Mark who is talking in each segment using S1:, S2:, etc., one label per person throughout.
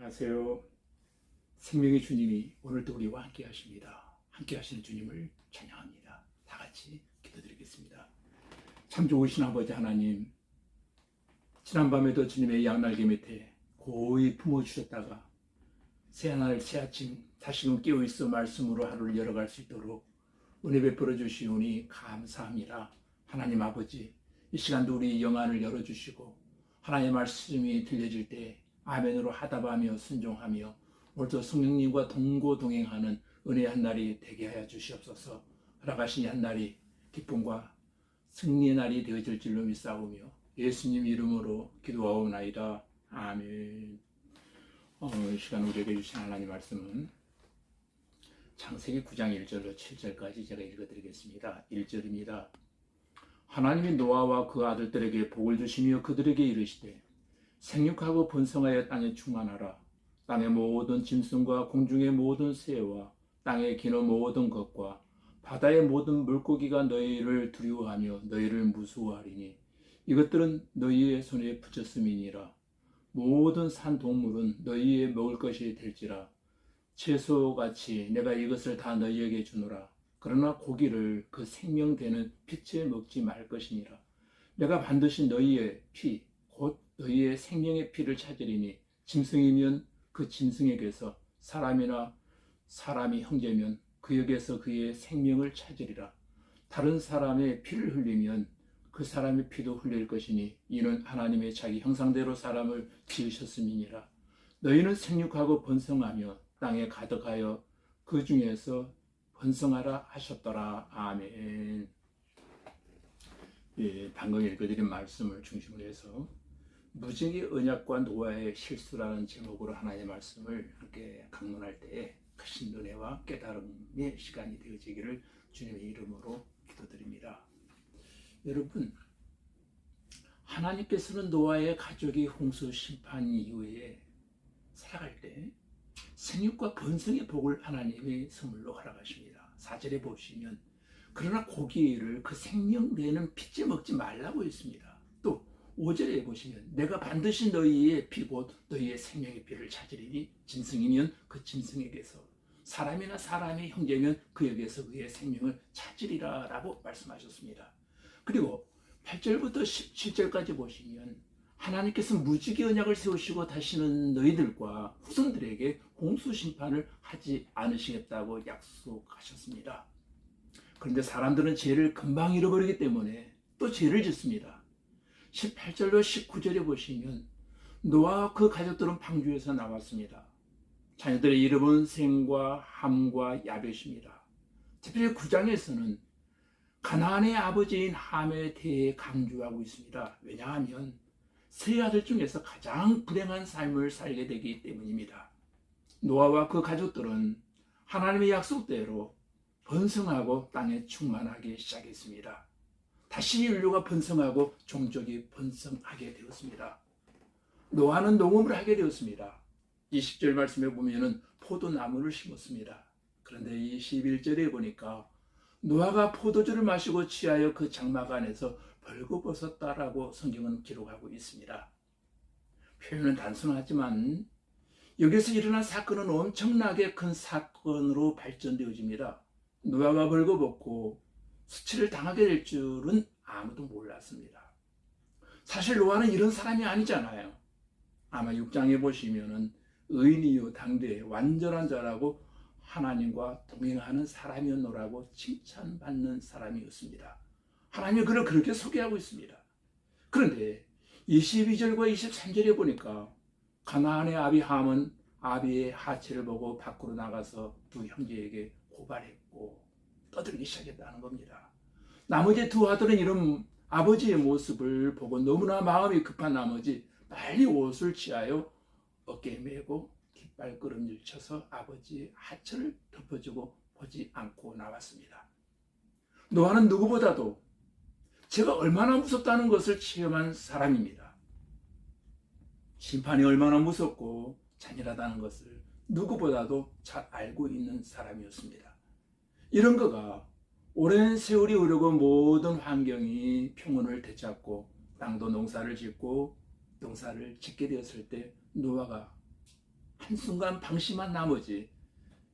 S1: 안녕하세요. 생명의 주님이 오늘도 우리와 함께 하십니다. 함께 하시는 주님을 찬양합니다. 다 같이 기도드리겠습니다. 참 좋으신 아버지 하나님, 지난밤에도 주님의 양날개 밑에 고이 품어주셨다가 새하늘 새아침 다시금 깨어있어 말씀으로 하루를 열어갈 수 있도록 은혜 베풀어 주시오니 감사합니다. 하나님 아버지, 이 시간도 우리 영안을 열어주시고 하나님의 말씀이 들려질 때 아멘으로 하답하며 순종하며 오늘도 성령님과 동고동행하는 은혜의 한 날이 되게 하여 주시옵소서. 허락하신 한 날이 기쁨과 승리의 날이 되어질 줄로 믿사오며 예수님 이름으로 기도하옵나이다. 아멘. 이 시간 우리에게 주신 하나님 말씀은 창세기 9장 1절로 7절까지 제가 읽어드리겠습니다. 1절입니다. 하나님이 노아와 그 아들들에게 복을 주시며 그들에게 이르시되 생육하고 번성하여 땅에 충만하라. 땅의 모든 짐승과 공중의 모든 새와 땅에 기는 모든 것과 바다의 모든 물고기가 너희를 두려워하며 너희를 무서워하리니 이것들은 너희의 손에 붙였음이니라. 모든 산 동물은 너희의 먹을 것이 될지라. 채소같이 내가 이것을 다 너희에게 주노라. 그러나 고기를 그 생명되는 빛에 먹지 말 것이니라. 내가 반드시 너희의 피 곧 너희의 생명의 피를 찾으리니 짐승이면 그 짐승에게서 사람이나 사람이 형제면 그에게서 그의 생명을 찾으리라. 다른 사람의 피를 흘리면 그 사람의 피도 흘릴 것이니 이는 하나님의 자기 형상대로 사람을 지으셨음이니라. 너희는 생육하고 번성하며 땅에 가득하여 그 중에서 번성하라 하셨더라. 아멘. 방금 읽어드린 말씀을 중심으로 해서 무지개 언약과 노아의 실수라는 제목으로 하나님의 말씀을 함께 강론할 때에 크신 은혜와 깨달음의 시간이 되어지기를 주님의 이름으로 기도드립니다. 여러분, 하나님께서는 노아의 가족이 홍수 심판 이후에 살아갈 때 생육과 번성의 복을 하나님의 선물로 허락하십니다. 4절에 보시면 그러나 고기를 그 생명되는 피째 먹지 말라고 했습니다. 또 5절에 보시면 내가 반드시 너희의 피 곧 너희의 생명의 피를 찾으리니 짐승이면 그 짐승에게서 사람이나 사람의 형제면 그에게서 그의 생명을 찾으리라 라고 말씀하셨습니다. 그리고 8절부터 17절까지 보시면 하나님께서 무지개 언약을 세우시고 다시는 너희들과 후손들에게 홍수 심판을 하지 않으시겠다고 약속하셨습니다. 그런데 사람들은 죄를 금방 잃어버리기 때문에 또 죄를 짓습니다. 18절로 19절에 보시면 노아와 그 가족들은 방주에서 나왔습니다. 자녀들의 이름은 셈과 함과 야벳입니다. 특별히 9장에서는 가나안의 아버지인 함에 대해 강조하고 있습니다. 왜냐하면 세 아들 중에서 가장 불행한 삶을 살게 되기 때문입니다. 노아와 그 가족들은 하나님의 약속대로 번성하고 땅에 충만하기 시작했습니다. 다시 인류가 번성하고 종족이 번성하게 되었습니다. 노아는 농업을 하게 되었습니다. 20절 말씀에 보면 포도나무를 심었습니다. 그런데 21절에 보니까 노아가 포도주를 마시고 취하여 그 장막 안에서 벌거벗었다라고 성경은 기록하고 있습니다. 표현은 단순하지만 여기서 일어난 사건은 엄청나게 큰 사건으로 발전되어집니다. 노아가 벌거벗고 수치를 당하게 될 줄은 아무도 몰랐습니다. 사실 노아는 이런 사람이 아니잖아요. 아마 6장에 보시면은 의인이요 당대의 완전한 자라고 하나님과 동행하는 사람이었노라고 칭찬받는 사람이었습니다. 하나님이 그를 그렇게 소개하고 있습니다. 그런데 22절과 23절에 보니까 가나안의 아비 함은 아비의 하체를 보고 밖으로 나가서 두 형제에게 고발했고 떠들기 시작했다는 겁니다. 나머지 두 아들은 이런 아버지의 모습을 보고 너무나 마음이 급한 나머지 빨리 옷을 취하여 어깨에 메고 깃발걸음질 쳐서 아버지의 하체를 덮어주고 보지 않고 나왔습니다. 노아는 누구보다도 제가 얼마나 무섭다는 것을 체험한 사람입니다. 심판이 얼마나 무섭고 잔인하다는 것을 누구보다도 잘 알고 있는 사람이었습니다. 이런 그가 오랜 세월이 흐르고 모든 환경이 평온을 되찾고 땅도 농사를 짓고 농사를 짓게 되었을 때 노아가 한순간 방심한 나머지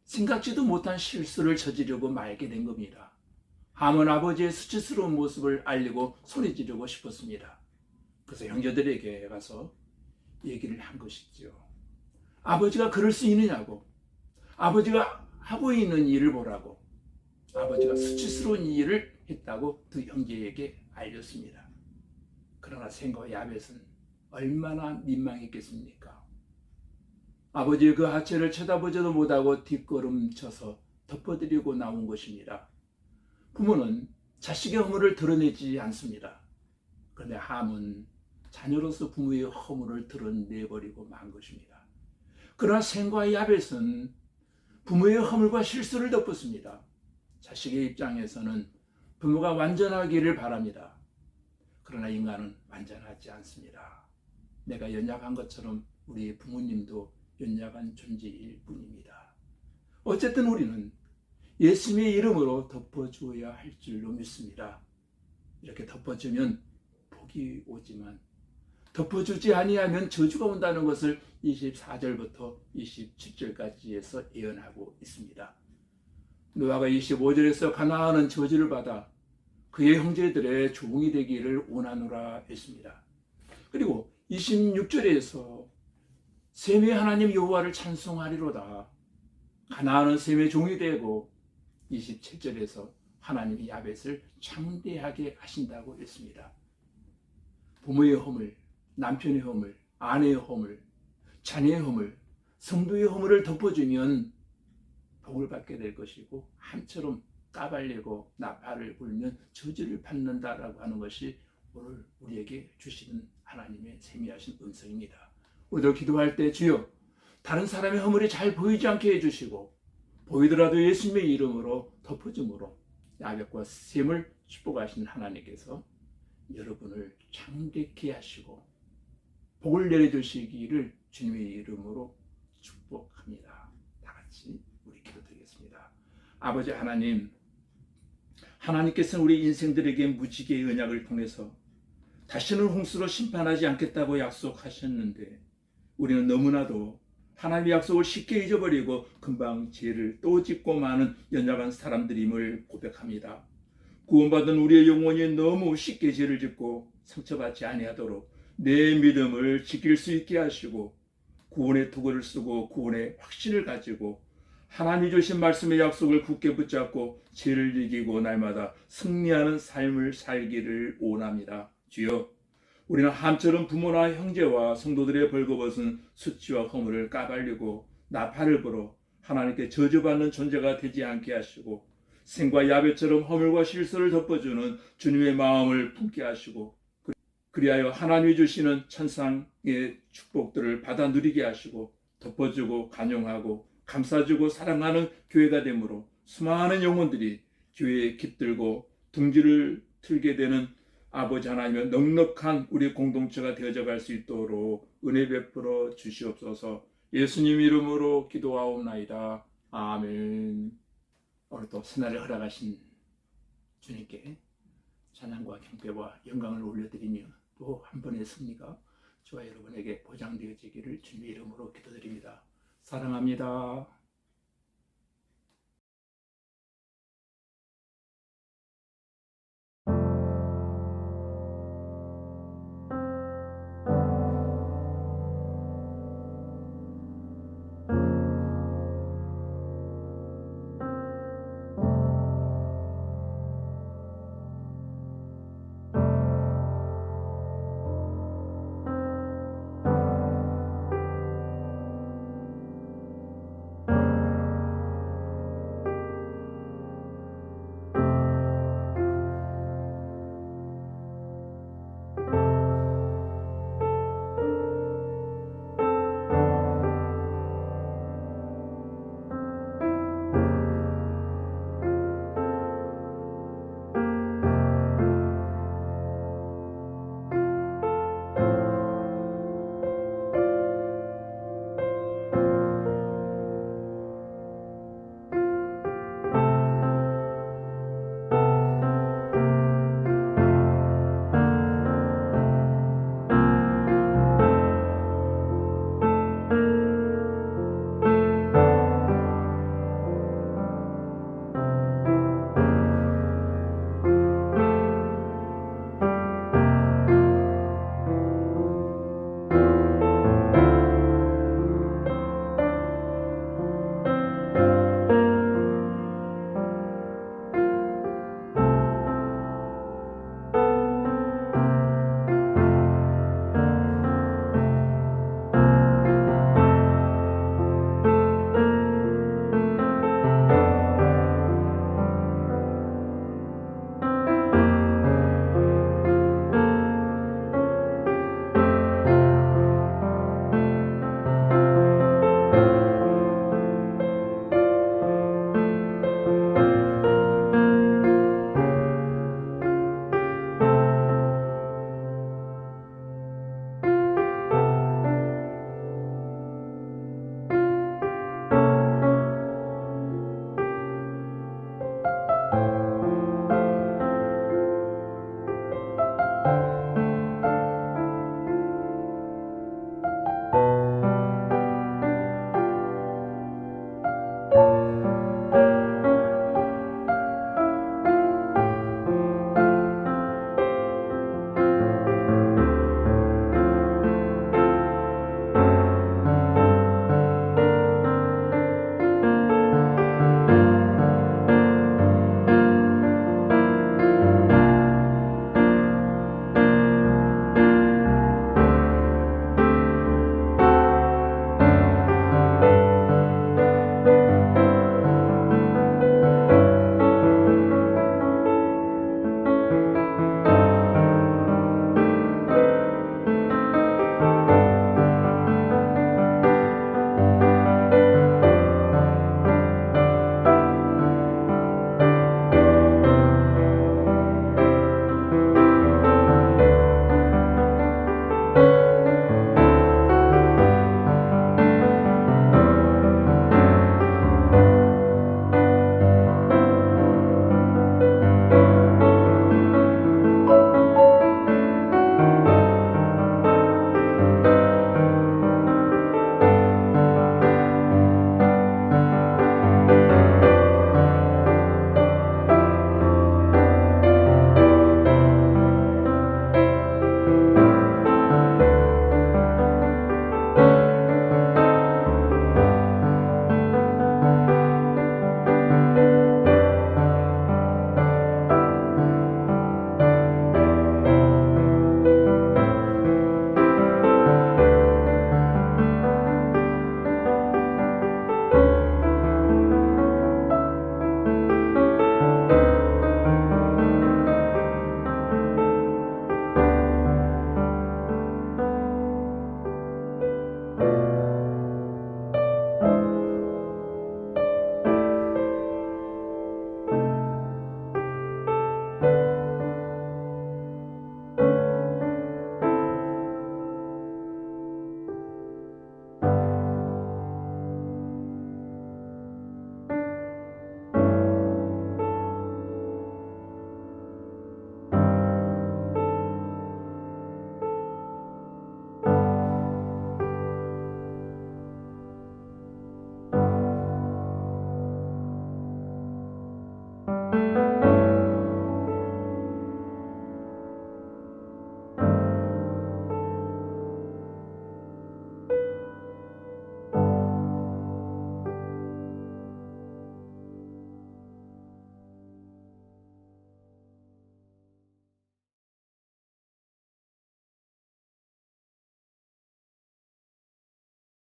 S1: 생각지도 못한 실수를 저지르고 말게 된 겁니다. 함은 아버지의 수치스러운 모습을 알리고 소리 지르고 싶었습니다. 그래서 형제들에게 가서 얘기를 한 것이죠. 아버지가 그럴 수 있느냐고, 아버지가 하고 있는 일을 보라고, 아버지가 수치스러운 일을 했다고 두 형제에게 알렸습니다. 그러나 셈과 야벳은 얼마나 민망했겠습니까? 아버지의 그 하체를 쳐다보지도 못하고 뒷걸음쳐서 덮어드리고 나온 것입니다. 부모는 자식의 허물을 드러내지 않습니다. 그런데 함은 자녀로서 부모의 허물을 드러내버리고 만 것입니다. 그러나 셈과 야벳은 부모의 허물과 실수를 덮었습니다. 자식의 입장에서는 부모가 완전하기를 바랍니다. 그러나 인간은 완전하지 않습니다. 내가 연약한 것처럼 우리 부모님도 연약한 존재일 뿐입니다. 어쨌든 우리는 예수님의 이름으로 덮어주어야 할 줄로 믿습니다. 이렇게 덮어주면 복이 오지만 덮어주지 아니하면 저주가 온다는 것을 24절부터 27절까지에서 예언하고 있습니다. 노아가 25절에서 가나안은 저주를 받아 그의 형제들의 종이 되기를 원하노라 했습니다. 그리고 26절에서 셈의 하나님 여호와를 찬송하리로다. 가나안은 셈의 종이 되고 27절에서 하나님이 야벳을 창대하게 하신다고 했습니다. 부모의 허물, 남편의 허물, 아내의 허물, 자녀의 허물, 성도의 허물을 덮어주면 복을 받게 될 것이고 함처럼 까발리고 나팔을 불면 저주를 받는다라고 하는 것이 오늘 우리에게 주시는 하나님의 세미하신 음성입니다. 오늘 기도할 때 주여 다른 사람의 허물이 잘 보이지 않게 해주시고 보이더라도 예수님의 이름으로 덮어줌으로 야벳과 셈을 축복하신 하나님께서 여러분을 창대케 하시고 복을 내려주시기를 주님의 이름으로 축복합니다. 다 같이 우리 기도드리겠습니다. 아버지 하나님, 하나님께서는 우리 인생들에게 무지개의 언약을 통해서 다시는 홍수로 심판하지 않겠다고 약속하셨는데 우리는 너무나도 하나님의 약속을 쉽게 잊어버리고 금방 죄를 또 짓고 마는 연약한 사람들임을 고백합니다. 구원받은 우리의 영혼이 너무 쉽게 죄를 짓고 상처받지 아니하도록 내 믿음을 지킬 수 있게 하시고 구원의 도구를 쓰고 구원의 확신을 가지고 하나님이 주신 말씀의 약속을 굳게 붙잡고 죄를 이기고 날마다 승리하는 삶을 살기를 원합니다. 주여, 우리는 함처럼 부모나 형제와 성도들의 벌거벗은 수치와 허물을 까발리고 나팔을 불어 하나님께 저주받는 존재가 되지 않게 하시고 셈과 야벳처럼 허물과 실수를 덮어주는 주님의 마음을 품게 하시고 그리하여 하나님이 주시는 천상의 축복들을 받아 누리게 하시고 덮어주고 간용하고 감싸주고 사랑하는 교회가 되므로 수많은 영혼들이 교회에 깃들고 둥지를 틀게 되는 아버지 하나님의 넉넉한 우리 공동체가 되어져 갈 수 있도록 은혜 베풀어 주시옵소서. 예수님 이름으로 기도하옵나이다. 아멘. 오늘도 새날을 허락하신 주님께 찬양과 경배와 영광을 올려드리며 또 한 번의 승리가 저와 여러분에게 보장되어지기를 주님의 이름으로 기도드립니다. 사랑합니다.